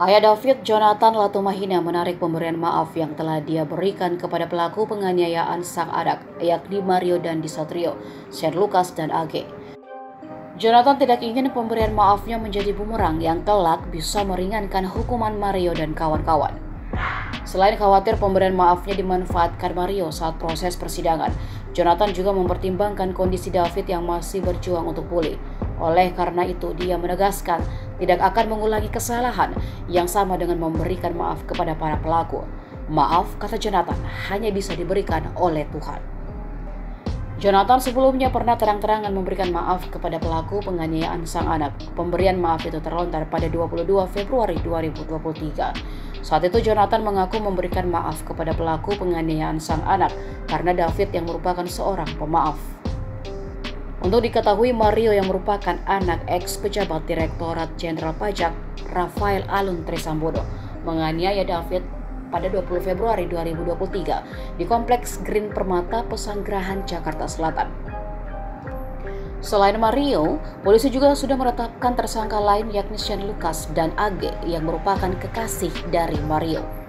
Ayah David, Jonathan Latumahina, menarik pemberian maaf yang telah dia berikan kepada pelaku penganiayaan sang anak, yakni Mario Dandisatrio, Shane Lucas, dan AG. Jonathan tidak ingin pemberian maafnya menjadi bumerang yang kelak bisa meringankan hukuman Mario dan kawan-kawan. Selain khawatir pemberian maafnya dimanfaatkan Mario saat proses persidangan, Jonathan juga mempertimbangkan kondisi David yang masih berjuang untuk pulih. Oleh karena itu, dia menegaskan tidak akan mengulangi kesalahan yang sama dengan memberikan maaf kepada para pelaku. Maaf, kata Jonathan, hanya bisa diberikan oleh Tuhan. Jonathan sebelumnya pernah terang-terangan memberikan maaf kepada pelaku penganiayaan sang anak. Pemberian maaf itu terlontar pada 22 Februari 2023. Saat itu Jonathan mengaku memberikan maaf kepada pelaku penganiayaan sang anak karena David yang merupakan seorang pemaaf. Untuk diketahui, Mario yang merupakan anak ex-pejabat Direktorat Jenderal Pajak Rafael Alun Trisambodo menganiaya David pada 20 Februari 2023 di Kompleks Green Permata, Pesanggerahan, Jakarta Selatan. Selain Mario, polisi juga sudah menetapkan tersangka lain yakni Shane Lucas dan AG yang merupakan kekasih dari Mario.